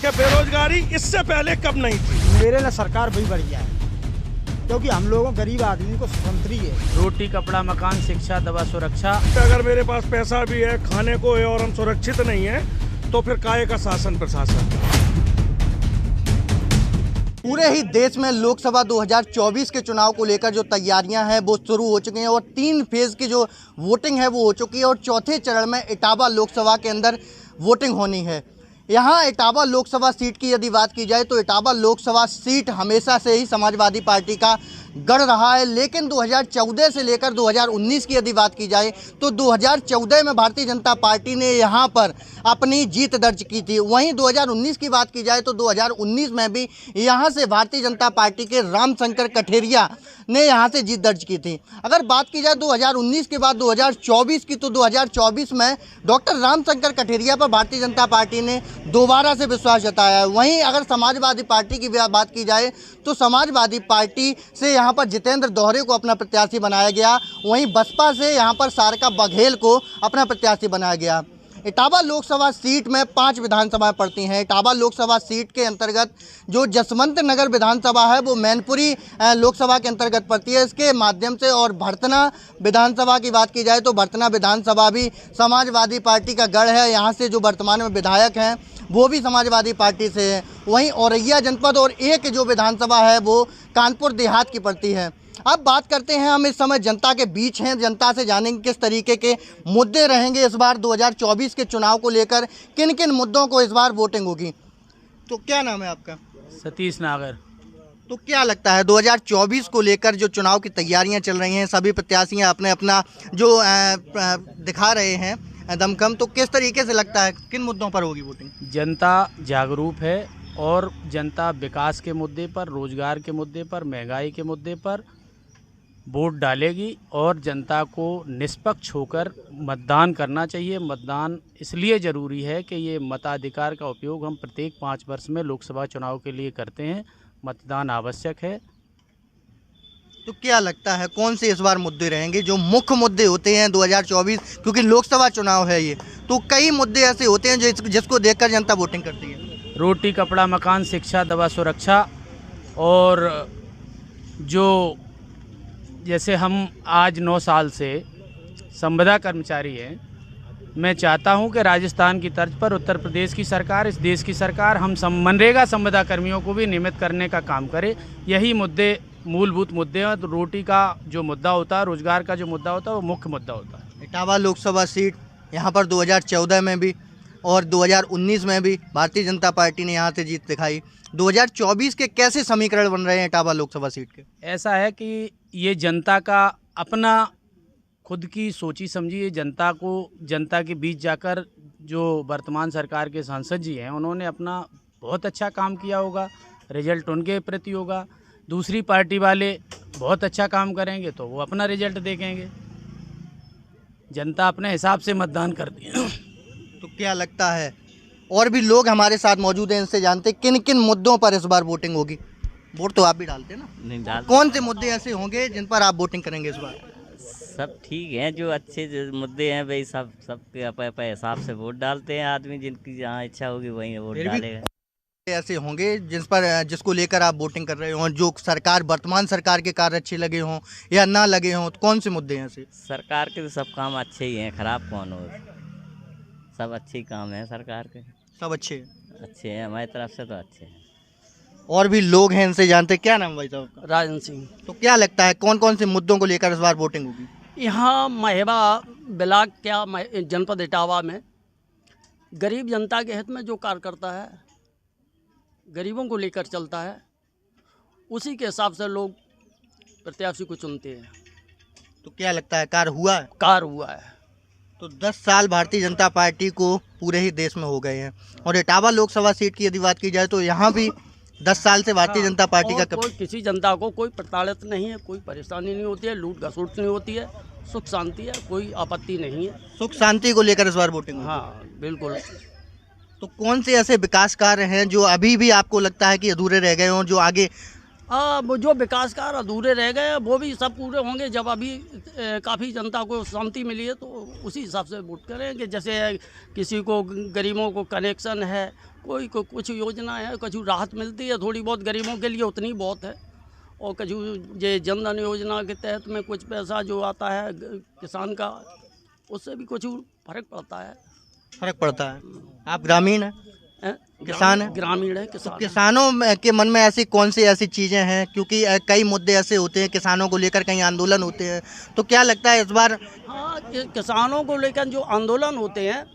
कि बेरोजगारी इससे पहले कब नहीं थी। मेरे लिए सरकार भी बढ़िया है, क्योंकि हम लोगों गरीब आदमी को स्वतंत्री है। रोटी, कपड़ा, मकान, शिक्षा, दवा, सुरक्षा। अगर मेरे पास पैसा भी है, खाने को है और हम सुरक्षित नहीं है, तो फिर काहे का शासन प्रशासन। पूरे ही देश में लोकसभा 2024 के चुनाव को लेकर जो तैयारियां हैं वो शुरू हो चुकी हैं और 3 फेज़ की जो वोटिंग है वो हो चुकी है और चौथे चरण में इटावा लोकसभा के अंदर वोटिंग होनी है। यहाँ इटावा लोकसभा सीट की यदि बात की जाए तो इटावा लोकसभा सीट हमेशा से ही समाजवादी पार्टी का गढ़ रहा है, लेकिन 2014 से लेकर 2019 की यदि बात की जाए तो 2014 में भारतीय जनता पार्टी ने यहाँ पर अपनी जीत दर्ज की थी। वहीं 2019 की बात की जाए तो 2019 में भी यहाँ से भारतीय जनता पार्टी के रामशंकर कठेरिया ने यहाँ से जीत दर्ज की थी। अगर बात की जाए 2019 के बाद 2024 की, तो 2024 में डॉक्टर रामशंकर कठेरिया पर भारतीय जनता पार्टी ने दोबारा से विश्वास जताया है। वहीं अगर समाजवादी पार्टी की बात की जाए तो समाजवादी पार्टी से यहाँ पर जितेंद्र दोहरे को अपना प्रत्याशी बनाया गया, वहीं बसपा से यहाँ पर सारिका बघेल को अपना प्रत्याशी बनाया गया। इटावा लोकसभा सीट में 5 विधानसभाएं पड़ती हैं। इटावा लोकसभा सीट के अंतर्गत जो जसवंत नगर विधानसभा है वो मैनपुरी लोकसभा के अंतर्गत पड़ती है, इसके माध्यम से। और भरतना विधानसभा की बात की जाए तो भरतना विधानसभा भी समाजवादी पार्टी का गढ़ है। यहाँ से जो वर्तमान में विधायक हैं वो भी समाजवादी पार्टी से है। वहीं औरैया जनपद और एक जो विधानसभा है वो कानपुर देहात की पड़ती है। अब बात करते हैं, हम इस समय जनता के बीच हैं, जनता से जानेंगे किस तरीके के मुद्दे रहेंगे इस बार 2024 के चुनाव को लेकर, किन किन मुद्दों को इस बार वोटिंग होगी। तो क्या नाम है आपका? सतीश नागर। तो क्या लगता है 2024 को लेकर जो चुनाव की तैयारियां चल रही हैं, सभी प्रत्याशी अपने अपना जो दिखा रहे हैं दमखम, तो किस तरीके से लगता है किन मुद्दों पर होगी वोटिंग? जनता जागरूक है और जनता विकास के मुद्दे पर, रोजगार के मुद्दे पर, महंगाई के मुद्दे पर वोट डालेगी और जनता को निष्पक्ष होकर मतदान करना चाहिए। मतदान इसलिए ज़रूरी है कि ये मताधिकार का उपयोग हम प्रत्येक 5 वर्ष में लोकसभा चुनाव के लिए करते हैं। मतदान आवश्यक है। तो क्या लगता है कौन से इस बार मुद्दे रहेंगे जो मुख्य मुद्दे होते हैं 2024, क्योंकि लोकसभा चुनाव है ये, तो कई मुद्दे ऐसे होते हैं जिसको देखकर जनता वोटिंग करती है। रोटी, कपड़ा, मकान, शिक्षा, दवा, सुरक्षा। और जो जैसे हम आज 9 साल से संविदा कर्मचारी हैं, मैं चाहता हूं कि राजस्थान की तर्ज पर उत्तर प्रदेश की सरकार, इस देश की सरकार, हम मनरेगा संविदा कर्मियों को भी नियमित करने का काम करे। यही मुद्दे मूलभूत मुद्दे हैं। तो रोटी का जो मुद्दा होता है, रोजगार का जो मुद्दा होता है, वो मुख्य मुद्दा होता है। इटावा लोकसभा सीट यहाँ पर 2014 में भी और 2019 में भी भारतीय जनता पार्टी ने यहाँ से जीत दिखाई। 2024 के कैसे समीकरण बन रहे हैं इटावा लोकसभा सीट के? ऐसा है कि ये जनता का अपना खुद की सोची समझी, जनता को, जनता के बीच जाकर जो वर्तमान सरकार के सांसद जी हैं उन्होंने अपना बहुत अच्छा काम किया होगा, रिजल्ट उनके प्रति होगा। दूसरी पार्टी वाले बहुत अच्छा काम करेंगे तो वो अपना रिजल्ट देखेंगे। जनता अपने हिसाब से मतदान करती है। तो क्या लगता है, और भी लोग हमारे साथ मौजूद हैं, इनसे जानते किन किन मुद्दों पर इस बार वोटिंग होगी। वोट तो आप भी डालते हैं ना? नहीं डाल। कौन से मुद्दे ऐसे होंगे जिन पर आप वोटिंग करेंगे इस बार? सब ठीक हैं, जो अच्छे जो मुद्दे हैं भाई सबके अपने हिसाब से वोट डालते हैं आदमी, जिनकी जहाँ इच्छा होगी वहीं वोट डालेगा। ऐसे होंगे जिसको लेकर आप वोटिंग कर रहे हो, जो सरकार, वर्तमान सरकार के कार्य अच्छे लगे हों या ना लगे हों, तो कौन से मुद्दे हैं ऐसे? सरकार के तो सब काम अच्छे ही हैं, खराब कौन हो, सब अच्छे ही काम हैं सरकार के। सब अच्छे हैं हमारी तरफ से तो अच्छे हैं। और भी लोग हैं, इनसे जानते। क्या नाम भाई साहब? राजन सिंह। तो क्या लगता है कौन कौन से मुद्दों को लेकर इस बार वोटिंग होगी? यहाँ महेबा ब्लॉक क्या जनपद इटावा में गरीब जनता के हित में जो कार्य करता है, गरीबों को लेकर चलता है, उसी के हिसाब से लोग प्रत्याशी को चुनते हैं। तो क्या लगता है कार्य हुआ है? कार्य हुआ है। तो 10 साल भारतीय जनता पार्टी को पूरे ही देश में हो गए हैं और इटावा लोकसभा सीट की यदि बात की जाए तो यहाँ भी 10 साल से भारतीय जनता पार्टी का कोई किसी जनता को कोई प्रताड़ित नहीं है, कोई परेशानी नहीं होती है, लूट घसूट नहीं होती है, सुख शांति है, कोई आपत्ति नहीं है। सुख शांति को लेकर इस बार वोटिंग? हाँ बिल्कुल। तो कौन से ऐसे विकास कार्य हैं जो अभी भी आपको लगता है कि अधूरे रह गए हों, जो आगे? वो जो विकास कार्य अधूरे रह गए वो भी सब पूरे होंगे जब अभी काफ़ी जनता को शांति मिली है, तो उसी हिसाब से वोट करें कि जैसे किसी को गरीबों को कनेक्शन है कुछ योजना है, कुछ राहत मिलती है थोड़ी बहुत गरीबों के लिए, उतनी बहुत है। और कुछ ये जन धन योजना के तहत में कुछ पैसा जो आता है किसान का, उससे भी कुछ फर्क पड़ता है। फर्क पड़ता है। आप ग्रामीण हैं, किसान हैं? ग्रामीण है, किसान। किसानों के मन में ऐसी कौन सी ऐसी चीज़ें हैं, क्योंकि कई मुद्दे ऐसे होते हैं किसानों को लेकर, कई आंदोलन होते हैं, तो क्या लगता है इस बार? हाँ, किसानों को लेकर जो आंदोलन होते हैं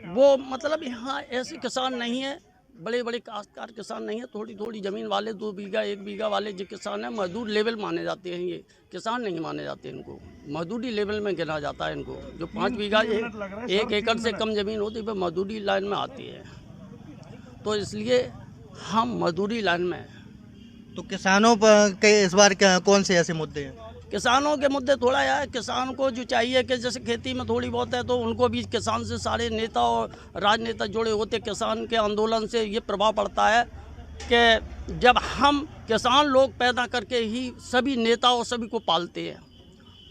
वो मतलब यहाँ ऐसे किसान नहीं है, बड़े बड़े काश्तकार किसान नहीं है, थोड़ी थोड़ी ज़मीन वाले 2 बीघा 1 बीघा वाले जो किसान हैं, मजदूर लेवल माने जाते हैं। ये किसान नहीं माने जाते, इनको मजदूरी लेवल में गिना जाता है। इनको जो 5 बीघा 1 एकड़ से कम ज़मीन होती है वो मजदूरी लाइन में आती है, तो इसलिए हम मजदूरी लाइन में हैं। तो किसानों पर के इस बार कौन से ऐसे मुद्दे हैं? किसानों के मुद्दे थोड़ा है, किसान को जो चाहिए कि जैसे खेती में थोड़ी बहुत है तो उनको भी किसान से सारे नेता और राजनेता जुड़े होते। किसान के आंदोलन से ये प्रभाव पड़ता है कि जब हम किसान लोग पैदा करके ही सभी नेता और सभी को पालते हैं,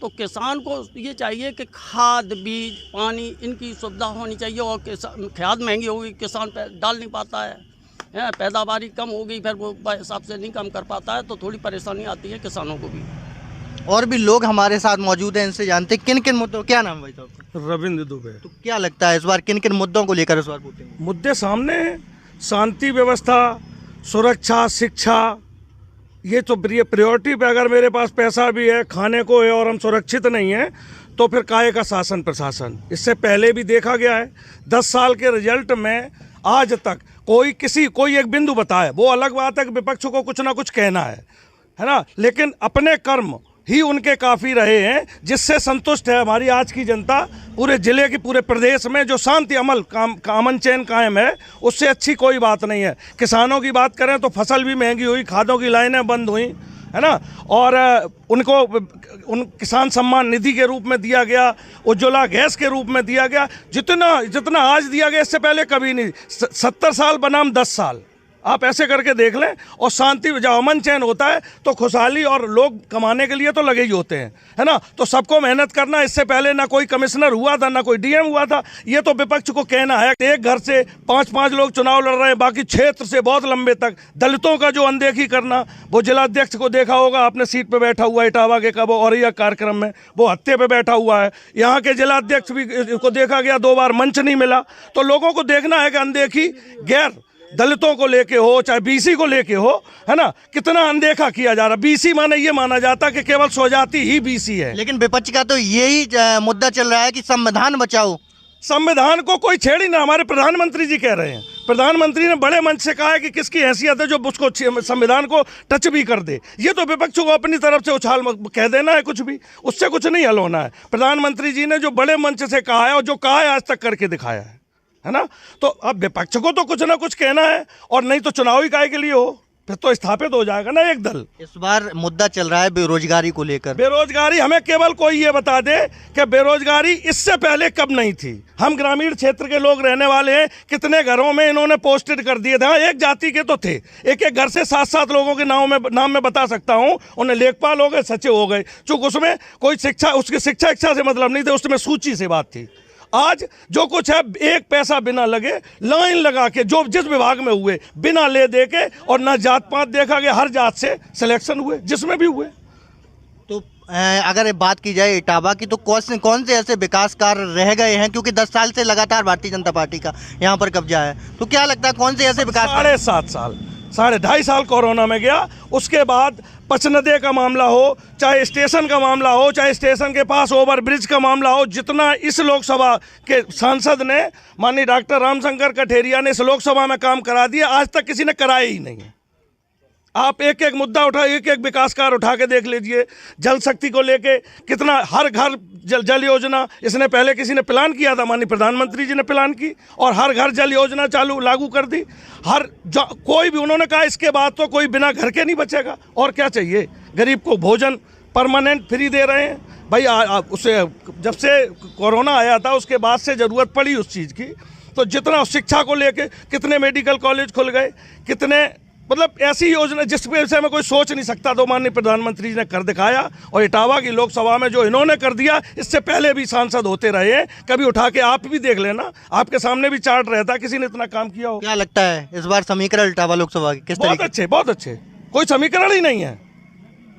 तो किसान को ये चाहिए कि खाद बीज पानी इनकी सुविधा होनी चाहिए। और खाद महंगी होगी, किसान डाल नहीं पाता है, पैदावारी कम होगी, फिर वो हिसाब से नहीं कम कर पाता है, तो थोड़ी परेशानी आती है किसानों को भी। और भी लोग हमारे साथ मौजूद हैं, इनसे जानते किन किन मुद्दों, क्या नाम भाई साहब? रविंद्र दुबे। तो क्या लगता है इस बार किन किन मुद्दों को लेकर इस बार वोटिंग है? मुद्दे सामने हैं, शांति व्यवस्था, सुरक्षा, शिक्षा, ये तो प्रायोरिटी पे। अगर मेरे पास पैसा भी है, खाने को है और हम सुरक्षित नहीं हैं, तो फिर काहे का शासन प्रशासन? इससे पहले भी देखा गया है, 10 साल के रिजल्ट में आज तक कोई एक बिंदु बताए, वो अलग बात है कि विपक्ष को कुछ ना कुछ कहना है ना, लेकिन अपने कर्म ही उनके काफ़ी रहे हैं, जिससे संतुष्ट है हमारी आज की जनता। पूरे ज़िले की, पूरे प्रदेश में जो शांति अमन चैन कायम है, उससे अच्छी कोई बात नहीं है। किसानों की बात करें तो फसल भी महंगी हुई, खादों की लाइनें बंद हुई, है ना, और उन किसान सम्मान निधि के रूप में दिया गया, उज्ज्वला गैस के रूप में दिया गया, जितना आज दिया गया इससे पहले कभी नहीं। 70 साल बनाम 10 साल, आप ऐसे करके देख लें। और शांति, जब अमन चैन होता है तो खुशहाली, और लोग कमाने के लिए तो लगे ही होते हैं, है ना। तो सबको मेहनत करना। इससे पहले ना कोई कमिश्नर हुआ था, ना कोई डीएम हुआ था। ये तो विपक्ष को कहना है। एक घर से 5-5 लोग चुनाव लड़ रहे हैं, बाकी क्षेत्र से बहुत लंबे तक दलितों का जो अनदेखी करना। वो जिलाध्यक्ष को देखा होगा, अपने सीट पर बैठा हुआ है इटावा के कब और यह कार्यक्रम में वो हत्थे पे बैठा हुआ है। यहाँ के जिलाध्यक्ष भी को देखा गया, 2 बार मंच नहीं मिला। तो लोगों को देखना है कि अनदेखी गैर दलितों को लेके हो, चाहे बीसी को लेके हो, है ना, कितना अनदेखा किया जा रहा। बीसी माने ये माना जाता कि केवल स्वजाति ही बीसी है। लेकिन विपक्ष का तो यही मुद्दा चल रहा है कि संविधान बचाओ। संविधान को कोई छेड़ ही ना, हमारे प्रधानमंत्री जी कह रहे हैं। प्रधानमंत्री ने बड़े मंच से कहा है कि किसकी हैसियत है जो उसको संविधान को टच भी कर दे। ये तो विपक्ष को अपनी तरफ से उछाल कह देना है, कुछ भी उससे कुछ नहीं हल होना है। प्रधानमंत्री जी ने जो बड़े मंच से कहा है और जो कहा है आज तक करके दिखाया है ना। तो अब विपक्ष को तो कुछ ना कुछ कहना है, और नहीं तो चुनाव ही काहे के लिए हो, फिर तो स्थापित हो जाएगा ना एक दल। इस बार मुद्दा चल रहा है बेरोजगारी को लेकर। बेरोजगारी, हमें केवल कोई ये बता दे कि बेरोजगारी इससे पहले कब नहीं थी। हम ग्रामीण क्षेत्र के लोग रहने वाले हैं, कितने घरों में इन्होंने पोस्टेड कर दिए थे। एक जाति के तो थे, एक घर से 7-7 लोगों के नाम में बता सकता हूँ। उन्हें लेखपाल हो गए, सचिव हो गए, चूंकि उसमें कोई शिक्षा, उसकी शिक्षा इच्छा से मतलब नहीं थे, उसमें सूची से बात थी। आज जो कुछ है, एक पैसा बिना लगे लाइन लगा के जो जिस विभाग में हुए, बिना ले दे के, और ना जात पात देखा गया, हर जात से सिलेक्शन हुए जिसमें भी हुए। तो अगर बात की जाए इटावा की, तो कौन से ऐसे विकास कार्य रह गए हैं, क्योंकि 10 साल से लगातार भारतीय जनता पार्टी का यहाँ पर कब्जा है, तो क्या लगता है कौन से ऐसे विकास? 7.5 साल, 2.5 साल कोरोना में गया। उसके बाद पचनदे का मामला हो, चाहे स्टेशन का मामला हो, चाहे स्टेशन के पास ओवरब्रिज का मामला हो, जितना इस लोकसभा के सांसद ने, माननीय डॉक्टर रामशंकर कठेरिया ने इस लोकसभा में काम करा दिया, आज तक किसी ने कराया ही नहीं है। आप एक एक मुद्दा उठा, एक एक विकास कार्य उठा के देख लीजिए। जल शक्ति को लेके कितना, हर घर जल योजना, इसने पहले किसी ने प्लान किया था, माननीय प्रधानमंत्री जी ने प्लान की, और हर घर जल योजना लागू कर दी। कोई भी, उन्होंने कहा इसके बाद तो कोई बिना घर के नहीं बचेगा। और क्या चाहिए? गरीब को भोजन परमानेंट फ्री दे रहे हैं भाई। उसे जब से कोरोना आया था उसके बाद से ज़रूरत पड़ी उस चीज़ की। तो जितना शिक्षा को लेके, कितने मेडिकल कॉलेज खुल गए, कितने मतलब ऐसी योजना जिस विषय में कोई सोच नहीं सकता, तो माननीय प्रधानमंत्री जी ने कर दिखाया। और इटावा की लोकसभा में जो इन्होंने कर दिया, इससे पहले भी सांसद होते रहे हैं, कभी उठा के आप भी देख लेना, आपके सामने भी चार्ट रहता, किसी ने इतना काम किया हो। क्या लगता है इस बार समीकरण इटावा लोकसभा के किस बहुत तरीके? बहुत अच्छे, कोई समीकरण ही नहीं है।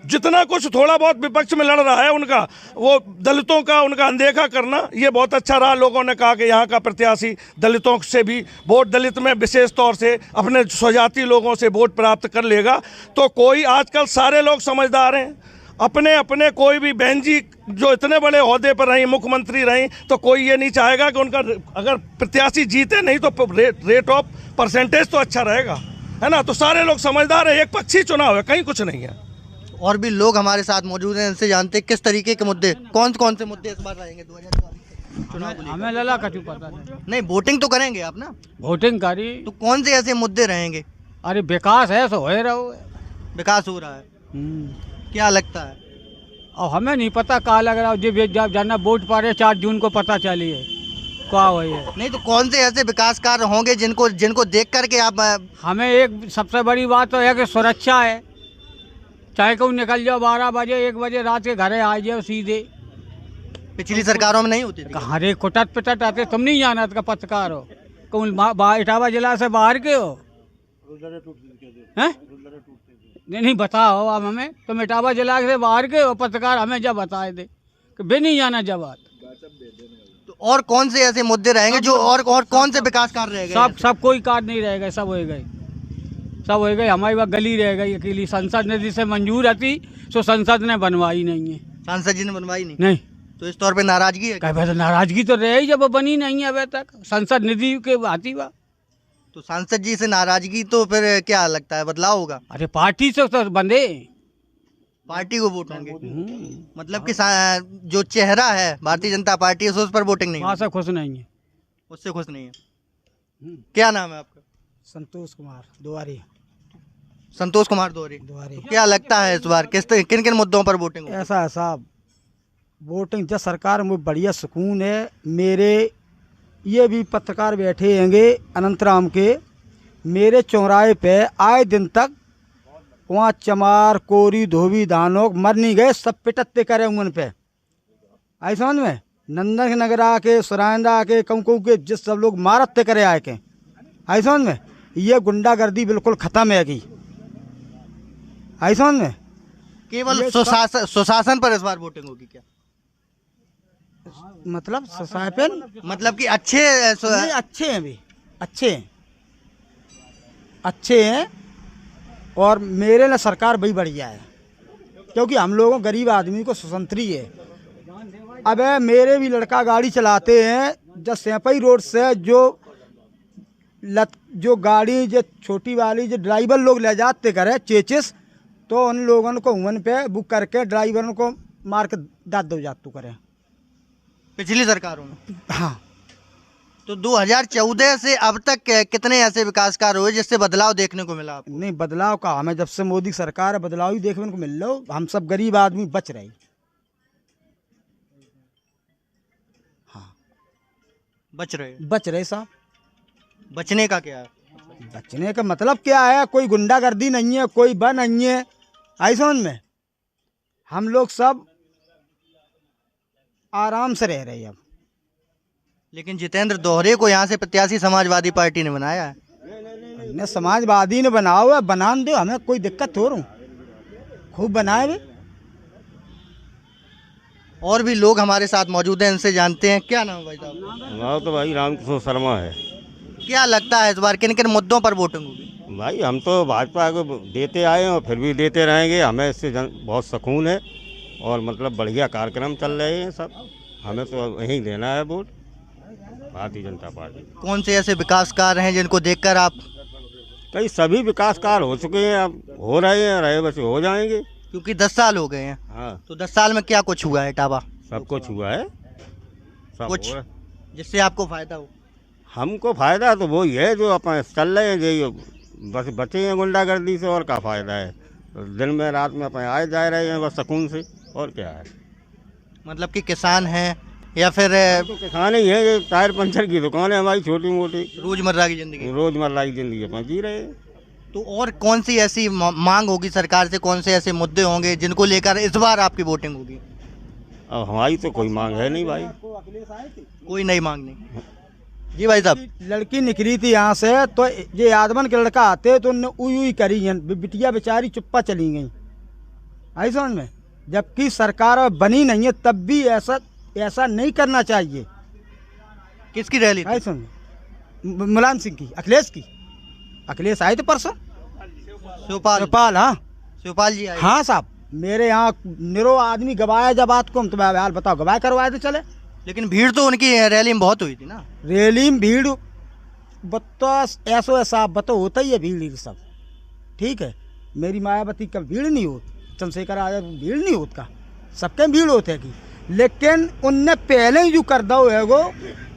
जितना कुछ थोड़ा बहुत विपक्ष में लड़ रहा है उनका, वो दलितों का उनका अनदेखा करना, ये बहुत अच्छा रहा। लोगों ने कहा कि यहाँ का प्रत्याशी दलितों से भी वोट, दलित में विशेष तौर से अपने स्वजाति लोगों से वोट प्राप्त कर लेगा। तो कोई आजकल सारे लोग समझदार हैं, अपने अपने कोई भी बहन जी जो इतने बड़े ओहदे पर रहीं, मुख्यमंत्री रहीं, तो कोई ये नहीं चाहेगा कि उनका अगर प्रत्याशी जीते नहीं तो रेट ऑफ परसेंटेज तो अच्छा रहेगा, है ना। तो सारे लोग समझदार हैं, एक पक्षी चुनाव है, कहीं कुछ नहीं है। और भी लोग हमारे साथ मौजूद हैं, इनसे जानते हैं किस तरीके के मुद्दे, कौन से मुद्दे इस बार रहेंगे 2024 चुनाव को लेकर? हमें लला कछु पता नहीं। नहीं, वोटिंग तो करेंगे आप ना, वोटिंग करी तो कौन से ऐसे मुद्दे रहेंगे? अरे विकास है सो हो रहो। विकास हो रहा है, क्या लगता है? और हमें नहीं पता कहाँ लग रहा है, जब जाना वोट पा रहे 4 जून को पता चली है क्या हुई है। नहीं तो कौन से ऐसे विकास कार्य होंगे जिनको देख करके आप हमें एक सबसे बड़ी बात तो है कि सुरक्षा है, चाहे कहूँ निकल जाओ 12 बजे 1 बजे रात के घरे आ जाओ सीधे। पिछली सरकारों में नहीं होती थी? हरे कुटट पिटट आते, तुम नहीं जाना का पत्रकार हो, कहूँ इटावा जिला से बाहर के हो हैं? नहीं बताओ आप हमें, तुम इटावा जिला से बाहर के हो पत्रकार, हमें जब बताए दे कि बे नहीं जाना जब बात। तो और कौन से ऐसे मुद्दे रहेंगे जो और कौन से विकास कार्य रहेंगे? सब कोई कार्य नहीं रहेगा, सब हो गए, सब हो गए। हमारी वहाँ गली रह गई अकेली, संसद ने जिसे मंजूर आती सो संसद ने बनवाई नहीं है। सांसद जी ने बनवाई नहीं? नहीं, तो इस तौर पे नाराजगी है? कह नाराजगी तो रही जब वो बनी नहीं है अभी तक, संसद निधि के आती बा। तो सांसद जी से नाराजगी, तो फिर क्या लगता है बदलाव होगा? अरे पार्टी से तो बंदे, पार्टी को वोट होंगे, मतलब कि जो चेहरा है भारतीय जनता पार्टी उस पर वोटिंग नहीं वहाँ होगी? से खुश नहीं है। उससे खुश नहीं है। क्या नाम है आपका? संतोष कुमार दुआरी। संतोष कुमार दोहरी। तो क्या लगता है इस बार किन किन मुद्दों पर वोटिंग होगी? ऐसा है साहब, वोटिंग जब सरकार में बढ़िया सुकून है। मेरे ये भी पत्रकार बैठे हैंगे अनंतराम के, मेरे चौराहे पे आए दिन तक वहाँ चमार कोरी धोबी दानों मर नहीं गए, सब पिटते करे उन पे। आई समझ में, नंदन नगर आके सुराइंदा आके कहूँ के जिस सब लोग मारते करे आए के। आई समझ में, ये गुंडागर्दी बिल्कुल ख़त्म है की। आई समझ में, केवल सुशासन पर इस बार वोटिंग होगी क्या? मतलब सुशासन मतलब कि अच्छे नहीं, अच्छे हैं भी, अच्छे हैं। और मेरे लिए सरकार भी बढ़िया है, क्योंकि हम लोगों गरीब आदमी को स्वतंत्री है। अब मेरे भी लड़का गाड़ी चलाते हैं, जब सेपई रोड से जो गाड़ी जो छोटी वाली जो ड्राइवर लोग ले जाते करे चेचिस, तो उन लोगों को उन पे बुक करके ड्राइवरों को मार के दाद दो जातू करे पिछली सरकारों में। हाँ, तो 2014 से अब तक कितने ऐसे विकास कार्य हुए जिससे बदलाव देखने को मिला आपको? नहीं बदलाव का हमें जब से मोदी सरकार है बदलाव ही देखने को मिल रहा। हम सब गरीब आदमी बच रहे। हाँ, बच रहे साहब। बचने का क्या है? बचने का मतलब क्या है, कोई गुंडागर्दी नहीं है, कोई बन नहीं है। आई समझ में, हम लोग सब आराम से रह रहे हैं अब। लेकिन जितेंद्र दोहरे को यहाँ से प्रत्याशी समाजवादी पार्टी ने बनाया है। ने समाजवादी ने बनाओ है, बनान दो, हमें कोई दिक्कत हो रही, खूब बनाए भी। और भी लोग हमारे साथ मौजूद हैं, इनसे जानते हैं। क्या नाम है भाई साहब? हमारा तो भाई रामकिशोर शर्मा है। क्या लगता है इस बार किन किन मुद्दों पर वोटिंग होगी? भाई हम तो भाजपा को देते आए हैं और फिर भी देते रहेंगे। हमें इससे बहुत सुकून है और मतलब बढ़िया कार्यक्रम चल रहे हैं सब। हमें तो यहीं देना है वोट, भारतीय जनता पार्टी। कौन से ऐसे विकास कार्य हैं जिनको देखकर आप? कई सभी विकास कार्य हो चुके हैं, अब हो रहे हैं, रहे बस हो जाएंगे, क्योंकि 10 साल हो गए हैं। हाँ, तो 10 साल में क्या कुछ हुआ है इटावा? सब कुछ हुआ है, सब कुछ हो रहा है। जिससे आपको फायदा हो? हमको फायदा तो वही है जो अपन चल रहे हैं, जो बस बचे हैं गुंडागर्दी से, और क्या फायदा है। तो दिन में रात में अपन आए जा रहे हैं बस सुकून से, और क्या है। मतलब कि किसान हैं या फिर तो किसान ही है, ये टायर पंचर की दुकान है हमारी छोटी मोटी, रोजमर्रा की जिंदगी। रोजमर्रा की जिंदगी अपन जी रहे हैं। तो और कौन सी ऐसी मांग होगी सरकार से, कौन से ऐसे मुद्दे होंगे जिनको लेकर इस बार आपकी वोटिंग होगी? अब हमारी तो कोई मांग है नहीं भाई। कोई नई मांग नहीं। जी भाई साहब, लड़की निकली थी यहाँ से तो ये यादवन के लड़का आते तो उनने उई करी बिटिया बेचारी चुप्पा चली गई। आई समझ में, जबकि सरकार बनी नहीं है तब भी ऐसा नहीं करना चाहिए। किसकी रैली थी? आई समझ में, मुलायम सिंह की, अखिलेश आए थे परसों। शिवपाल, हाँ शिवपाल जी आए। हाँ साहब, मेरे यहाँ निरो आदमी गवाया जब बात को, तो हाल बताओ गवाह करवाए तो चले। लेकिन भीड़ तो उनकी रैली में बहुत हुई थी ना। रैली में भीड़ बत्तास ऐसा बतो होता ही है भीड़ सब, ठीक है। मेरी मायावती का भीड़ नहीं होती, चंद्रशेखर आजाद भीड़ नहीं होता का, सबके भीड़ होते है की। लेकिन उनने पहले ही जो कर दो है वो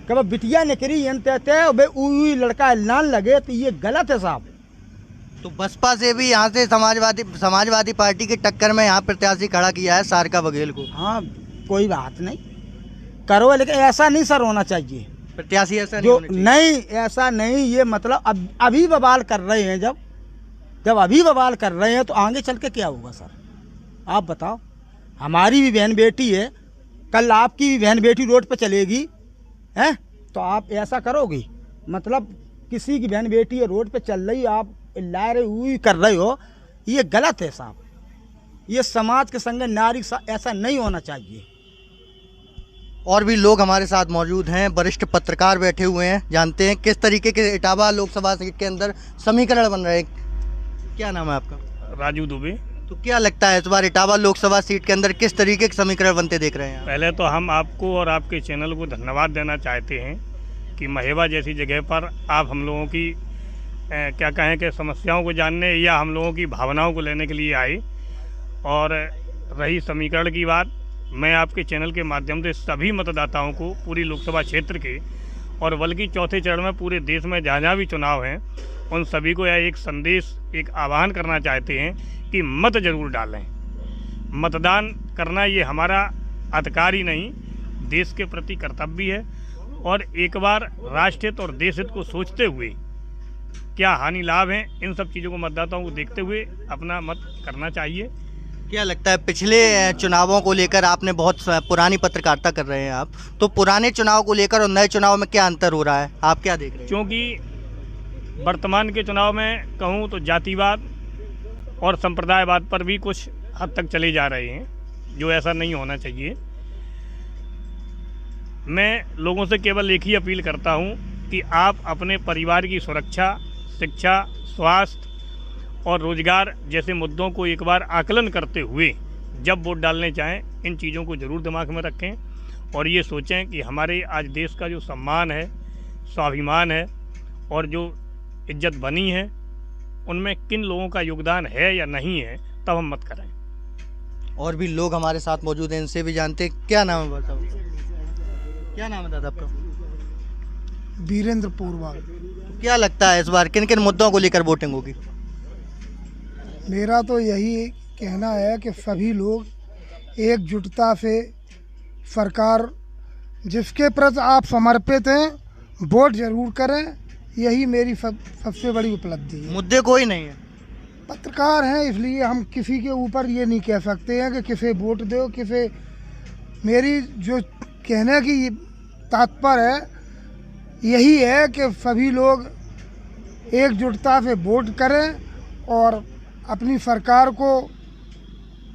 कब बिटिया निकली उई लड़का लान लगे, तो ये गलत है साहब। तो बसपा से भी यहाँ से समाजवादी पार्टी की टक्कर में यहाँ प्रत्याशी खड़ा किया है सारिका बघेल को। हाँ कोई बात नहीं, करो, लेकिन ऐसा नहीं सर होना चाहिए। प्रत्याशी ऐसा नहीं जो होना चाहिए। नहीं, ऐसा नहीं, ये मतलब अभी बवाल कर रहे हैं, जब अभी बवाल कर रहे हैं तो आगे चल के क्या होगा सर, आप बताओ। हमारी भी बहन बेटी है, कल आपकी भी बहन बेटी रोड पर चलेगी हैं, तो आप ऐसा करोगे? मतलब किसी की बहन बेटी है रोड पे चल रही, आप ला रहे हुई कर रहे हो, ये गलत है साहब। ये समाज के संग नारी ऐसा नहीं होना चाहिए। और भी लोग हमारे साथ मौजूद हैं, वरिष्ठ पत्रकार बैठे हुए हैं, जानते हैं किस तरीके के इटावा लोकसभा सीट के अंदर समीकरण बन रहे हैं। क्या नाम है आपका? राजू दुबे। तो क्या लगता है इस बार इटावा लोकसभा सीट के अंदर किस तरीके के समीकरण बनते देख रहे हैं? पहले तो हम आपको और आपके चैनल को धन्यवाद देना चाहते हैं कि महेवा जैसी जगह पर आप हम लोगों की क्या कहें कि समस्याओं को जानने या हम लोगों की भावनाओं को लेने के लिए आए। और रही समीकरण की बात, मैं आपके चैनल के माध्यम से सभी मतदाताओं को पूरी लोकसभा क्षेत्र के और बल्कि चौथे चरण में पूरे देश में जहाँ भी चुनाव हैं, उन सभी को यह एक संदेश, एक आह्वान करना चाहते हैं कि मत जरूर डालें। मतदान करना ये हमारा अधिकार ही नहीं, देश के प्रति कर्तव्य है। और एक बार राष्ट्र हित और देश हित को सोचते हुए क्या हानि लाभ हैं, इन सब चीज़ों को मतदाताओं को देखते हुए अपना मत करना चाहिए। क्या लगता है पिछले चुनावों को लेकर, आपने बहुत पुरानी पत्रकारिता कर रहे हैं आप, तो पुराने चुनाव को लेकर और नए चुनाव में क्या अंतर हो रहा है, आप क्या देख रहे हैं? क्योंकि वर्तमान के चुनाव में कहूँ तो जातिवाद और संप्रदायवाद पर भी कुछ हद तक चले जा रहे हैं, जो ऐसा नहीं होना चाहिए। मैं लोगों से केवल एक ही अपील करता हूं कि आप अपने परिवार की सुरक्षा, शिक्षा, स्वास्थ्य और रोजगार जैसे मुद्दों को एक बार आकलन करते हुए जब वोट डालने चाहें, इन चीज़ों को ज़रूर दिमाग में रखें और ये सोचें कि हमारे आज देश का जो सम्मान है, स्वाभिमान है और जो इज्जत बनी है, उनमें किन लोगों का योगदान है या नहीं है, तब हम मत करें। और भी लोग हमारे साथ मौजूद हैं, इनसे भी जानते हैं। क्या नाम है बताओ? क्या नाम है दादा आपका? वीरेंद्र पोरवाल। तो क्या लगता है इस बार किन किन मुद्दों को लेकर वोटिंग होगी? मेरा तो यही कहना है कि सभी लोग एकजुटता से सरकार जिसके प्रति आप समर्पित हैं वोट जरूर करें, यही मेरी सबसे बड़ी उपलब्धि है। मुद्दे कोई नहीं है, पत्रकार हैं इसलिए हम किसी के ऊपर ये नहीं कह सकते हैं कि किसे वोट दो किसे। मेरी जो कहने की तात्पर्य है यही है कि सभी लोग एकजुटता से वोट करें और अपनी सरकार को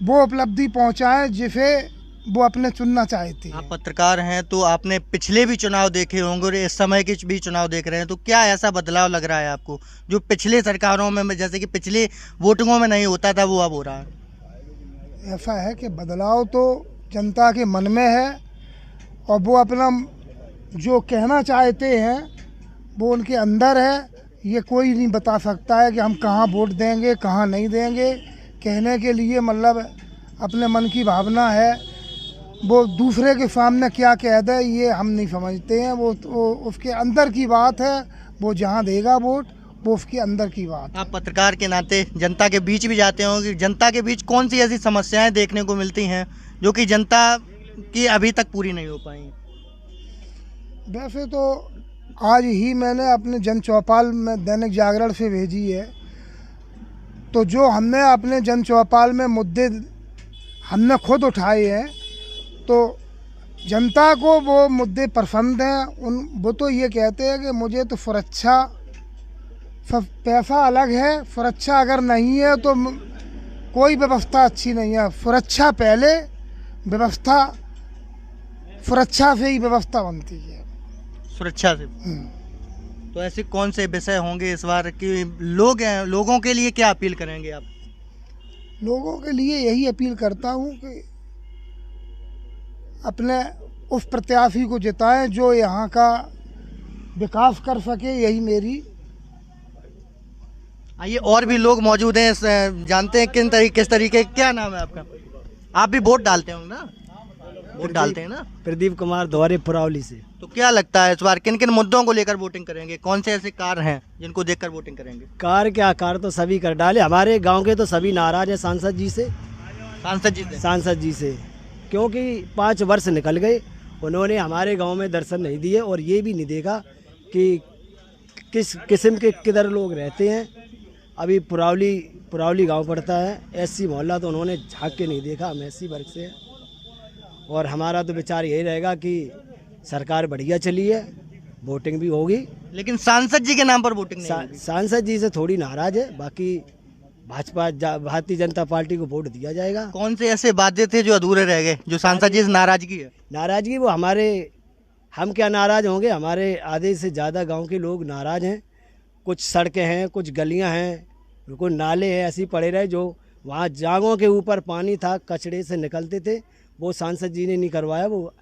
वो उपलब्धि पहुंचाएं जिसे वो अपने चुनना चाहते हैं। आप पत्रकार हैं तो आपने पिछले भी चुनाव देखे होंगे और इस समय के भी चुनाव देख रहे हैं, तो क्या ऐसा बदलाव लग रहा है आपको जो पिछले सरकारों में, जैसे कि पिछले वोटिंगों में नहीं होता था, वो अब हो रहा है? ऐसा है कि बदलाव तो जनता के मन में है और वो अपना जो कहना चाहते हैं वो उनके अंदर है। ये कोई नहीं बता सकता है कि हम कहाँ वोट देंगे कहाँ नहीं देंगे। कहने के लिए मतलब अपने मन की भावना है, वो दूसरे के सामने क्या कह दे ये हम नहीं समझते हैं। वो उसके अंदर की बात है, वो जहाँ देगा वोट वो उसके अंदर की बात। आप पत्रकार के नाते जनता के बीच भी जाते होंगे, जनता के बीच कौन सी ऐसी समस्याएं देखने को मिलती हैं जो कि जनता की अभी तक पूरी नहीं हो पाई? वैसे तो आज ही मैंने अपने जन चौपाल में दैनिक जागरण से भेजी है, तो जो हमने अपने जन चौपाल में मुद्दे हमने खुद उठाए हैं, तो जनता को वो मुद्दे पसंद हैं। वो तो ये कहते हैं कि मुझे तो सुरक्षा, सब पैसा अलग है, सुरक्षा अगर नहीं है तो कोई व्यवस्था अच्छी नहीं है। सुरक्षा पहले, व्यवस्था, सुरक्षा से ही व्यवस्था बनती है। सुरक्षा से। तो ऐसे कौन से विषय होंगे इस बार कि लोगों के लिए क्या अपील करेंगे आप? लोगों के लिए यही अपील करता हूँ कि अपने उस प्रत्याशी को जिताएं जो यहाँ का विकास कर सके, यही मेरी। आइए, और भी लोग मौजूद हैं, जानते हैं किस तरीके। क्या नाम है आपका? आप भी वोट डालते होंगे ना? वोट डालते हैं ना? प्रदीप कुमार द्वारे पुरावली से। तो क्या लगता है इस बार किन किन मुद्दों को लेकर वोटिंग करेंगे? कौन से ऐसे कार्य हैं जिनको देखकर वोटिंग करेंगे? कार तो सभी कर डाले। हमारे गांव के तो सभी नाराज हैं सांसद जी से। सांसद जी से क्योंकि 5 वर्ष निकल गए, उन्होंने हमारे गांव में दर्शन नहीं दिए और ये भी नहीं देखा कि किस किस्म के किधर लोग रहते हैं। अभी पुरावली गांव पड़ता है, एससी मोहल्ला, तो उन्होंने झाँक के नहीं देखा। हम एससी वर्ग से हैं और हमारा तो विचार यही रहेगा कि सरकार बढ़िया चली है, वोटिंग भी होगी। लेकिन सांसद जी के नाम पर वोटिंग नहीं होगी। सांसद जी से थोड़ी नाराज है, बाकी भारतीय जनता पार्टी को वोट दिया जाएगा। कौन से ऐसे वादे थे जो अधूरे रह गए, जो सांसद जी से नाराजगी है? नाराजगी वो हम क्या नाराज होंगे, हमारे आधे से ज़्यादा गांव के लोग नाराज हैं। कुछ सड़कें हैं, कुछ गलियां हैं, कुछ नाले हैं ऐसे पड़े रहे, जो वहाँ जागों के ऊपर पानी था, कचड़े से निकलते थे, वो सांसद जी ने नहीं करवाया। वो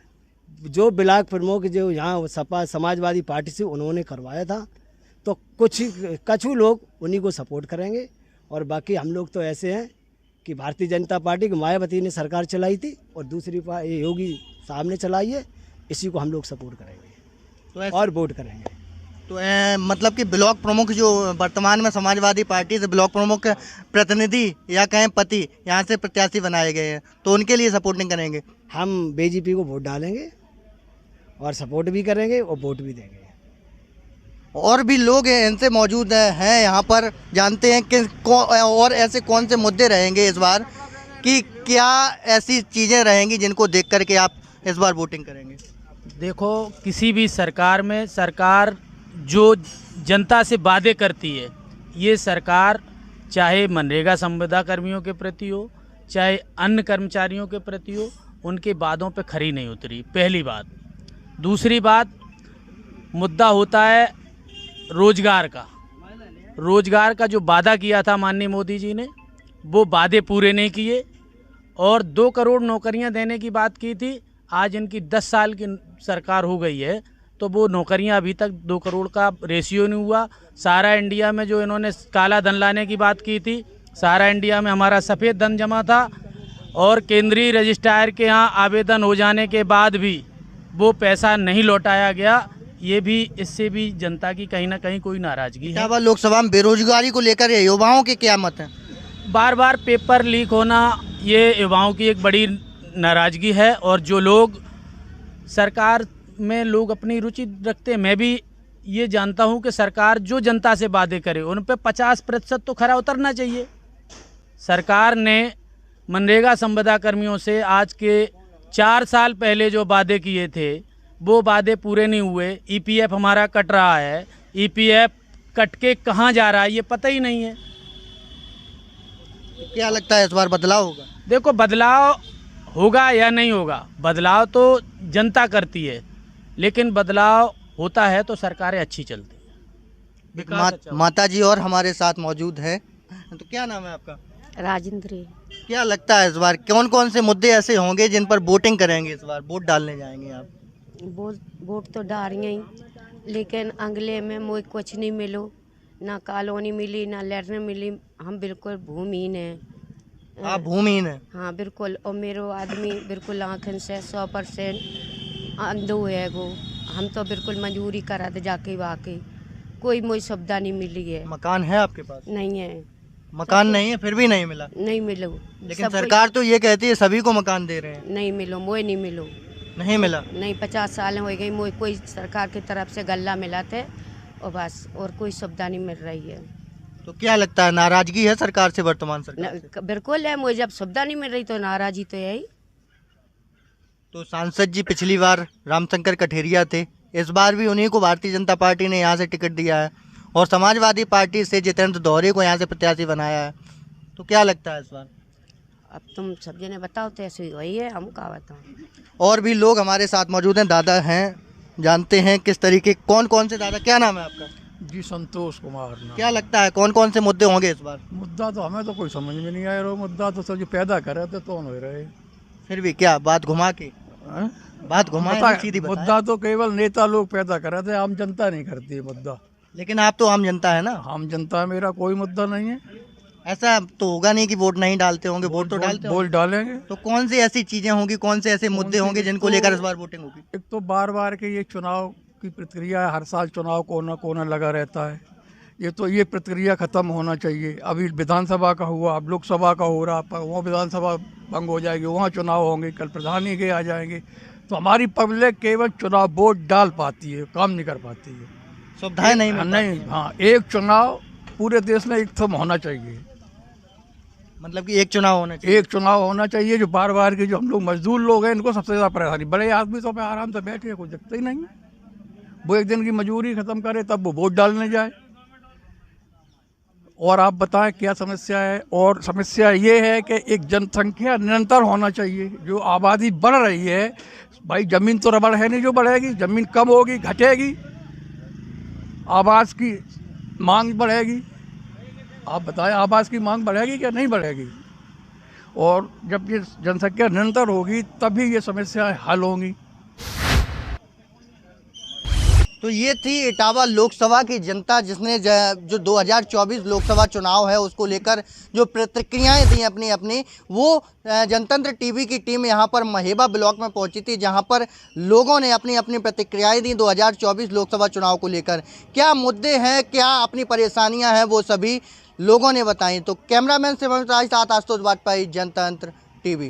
जो ब्लॉक प्रमुख जो यहाँ सपा समाजवादी पार्टी से उन्होंने करवाया था, तो कुछ लोग उन्हीं को सपोर्ट करेंगे। और बाकी हम लोग तो ऐसे हैं कि भारतीय जनता पार्टी की मायावती ने सरकार चलाई थी और दूसरी योगी साहब ने चलाई है, इसी को हम लोग सपोर्ट करेंगे और वोट करेंगे। तो मतलब कि ब्लॉक प्रमुख जो वर्तमान में समाजवादी पार्टी से ब्लॉक प्रमुख प्रतिनिधि या कहें पति यहाँ से प्रत्याशी बनाए गए हैं, तो उनके लिए सपोर्ट नहीं करेंगे? हम बीजेपी को वोट डालेंगे और सपोर्ट भी करेंगे और वोट भी देंगे। और भी लोग हैं, इनसे मौजूद हैं यहाँ पर, जानते हैं कि और ऐसे कौन से मुद्दे रहेंगे इस बार, कि क्या ऐसी चीज़ें रहेंगी जिनको देख कर के आप इस बार वोटिंग करेंगे? देखो, किसी भी सरकार में सरकार जो जनता से वादे करती है, ये सरकार चाहे मनरेगा संविदा कर्मियों के प्रति हो, चाहे अन्य कर्मचारियों के प्रति हो, उनके वादों पे खरी नहीं उतरी, पहली बात। दूसरी बात, मुद्दा होता है रोजगार का जो वादा किया था माननीय मोदी जी ने, वो वादे पूरे नहीं किए। और 2 करोड़ नौकरियां देने की बात की थी, आज इनकी 10 साल की सरकार हो गई है, तो वो नौकरियां अभी तक 2 करोड़ का रेशियो नहीं हुआ। सारा इंडिया में जो इन्होंने काला धन लाने की बात की थी, सारा इंडिया में हमारा सफ़ेद धन जमा था और केंद्रीय रजिस्ट्रार के यहाँ आवेदन हो जाने के बाद भी वो पैसा नहीं लौटाया गया। ये भी, इससे भी जनता की कहीं ना कहीं कोई नाराज़गी है। लोकसभा में बेरोजगारी को लेकर युवाओं के क्या मत हैं? बार बार पेपर लीक होना, ये युवाओं की एक बड़ी नाराज़गी है। और जो लोग सरकार में लोग अपनी रुचि रखते हैं, मैं भी ये जानता हूँ कि सरकार जो जनता से वादे करे उन पे 50% तो खरा उतरना चाहिए। सरकार ने मनरेगा संविदा कर्मियों से आज के 4 साल पहले जो वादे किए थे, वो वादे पूरे नहीं हुए। ईपीएफ हमारा कट रहा है, ईपीएफ कट के कहाँ जा रहा है ये पता ही नहीं है। क्या लगता है इस बार बदलाव होगा? देखो, बदलाव होगा या नहीं होगा, बदलाव तो जनता करती है, लेकिन बदलाव होता है तो सरकारें अच्छी चलती हैं। माता जी और हमारे साथ मौजूद है, तो क्या नाम है आपका? राजेंद्र। क्या लगता है इस बार कौन कौन से मुद्दे ऐसे होंगे जिन पर वोटिंग करेंगे, इस बार वोट डालने जाएंगे आप? वोट तो डाल रही, लेकिन अगले में मुझे कुछ नहीं मिलो, ना कॉलोनी मिली ना लैटरिन मिली। हम बिल्कुल भूमिहीन हैं। आप भूमिहीन हैं? हाँ बिल्कुल। और मेरे आदमी बिल्कुल आँखन से 100% अंधो है वो। हम तो बिल्कुल मजूरी करा दे जाके वाकई, कोई मुझे सुविधा नहीं मिली है। मकान है आपके पास? नहीं है। मकान नहीं है, फिर भी नहीं मिला? नहीं मिलो। लेकिन सरकार तो ये कहती है सभी को मकान दे रहे हैं। नहीं मिलो, मुझे नहीं मिलो। नहीं मिला? नहीं, 50 साल हो गई मुझे कोई सरकार की तरफ से गल्ला मिला थे और बस, और कोई सुविधा नहीं मिल रही है। तो क्या लगता है, नाराजगी है सरकार से, वर्तमान सरकार से? बिल्कुल है, मुझे जब सुविधा नहीं मिल रही तो नाराजी तो है ही। तो सांसद जी पिछली बार रामशंकर कठेरिया थे, इस बार भी उन्हीं को भारतीय जनता पार्टी ने यहाँ से टिकट दिया है और समाजवादी पार्टी से जितेंद्र दौरे को यहाँ से प्रत्याशी बनाया है। तो क्या लगता है इस बार? अब तुम सब जने बताओ, तो ऐसे ही वही है, हम क्या बताओ। और भी लोग हमारे साथ मौजूद हैं, दादा हैं, जानते हैं किस तरीके, कौन कौन से, दादा क्या नाम है आपका? जी संतोष कुमार नाम। क्या लगता है कौन कौन से मुद्दे होंगे इस बार? मुद्दा तो हमें तो कोई समझ में नहीं आया, मुद्दा तो सब जो पैदा करे थे तो हो रहे। फिर भी क्या बात घुमा के, बात घुमा सीधी बताएं। मुद्दा तो केवल नेता लोग पैदा कर रहे थे, आम जनता नहीं करती है मुद्दा। लेकिन आप तो आम जनता है ना? आम जनता, मेरा कोई मुद्दा नहीं है। ऐसा तो होगा नहीं कि वोट नहीं डालते होंगे, वोट तो डालते होंगे। वोट डालेंगे। तो कौन सी ऐसी चीजें होंगी, कौन से ऐसे मुद्दे होंगे जिनको लेकर इस बार वोटिंग होगी? एक तो बार बार के ये चुनाव की प्रक्रिया है, हर साल चुनाव कोना लगा रहता है। ये प्रक्रिया खत्म होना चाहिए। अभी विधानसभा का हुआ, अब लोकसभा का हो रहा, वहाँ विधानसभा भंग हो जाएगी, वहाँ चुनाव होंगे, कल प्रधानी के आ जाएंगे। तो हमारी पब्लिक केवल चुनाव वोट डाल पाती है, काम नहीं कर पाती है, सुविधाएं नहीं। हाँ, एक चुनाव पूरे देश में एक थम होना चाहिए। मतलब कि एक चुनाव होना चाहिए। एक चुनाव होना चाहिए। जो बार बार के जो हम लोग मजदूर लोग हैं, इनको सबसे ज़्यादा परेशानी, बड़े आदमी तो पे आराम से बैठे हैं, कोई दिखता ही नहीं है। वो एक दिन की मजदूरी खत्म करे तब वो वोट डालने जाए। और आप बताएं क्या समस्या है? और समस्या ये है कि एक जनसंख्या निरंतर होना चाहिए। जो आबादी बढ़ रही है भाई, जमीन तो रबड़ है नहीं जो बढ़ेगी, जमीन कम होगी, घटेगी, आवास की मांग बढ़ेगी। आप बताएं, आवास की मांग बढ़ेगी क्या नहीं बढ़ेगी? और जब ये जनसंख्या निरंतर होगी तभी ये समस्याएं हल होंगी। तो ये थी इटावा लोकसभा की जनता, जिसने जो 2024 लोकसभा चुनाव है उसको लेकर जो प्रतिक्रियाएं दी अपनी अपनी, वो जनतंत्र टीवी की टीम यहाँ पर महेबा ब्लॉक में पहुंची थी, जहाँ पर लोगों ने अपनी अपनी प्रतिक्रियाएं दी 2024 लोकसभा चुनाव को लेकर। क्या मुद्दे हैं, क्या अपनी परेशानियां हैं, वो सभी लोगों ने बताई। तो कैमरामैन से साथ आशुतोष वाजपेयी, जनतंत्र टीवी।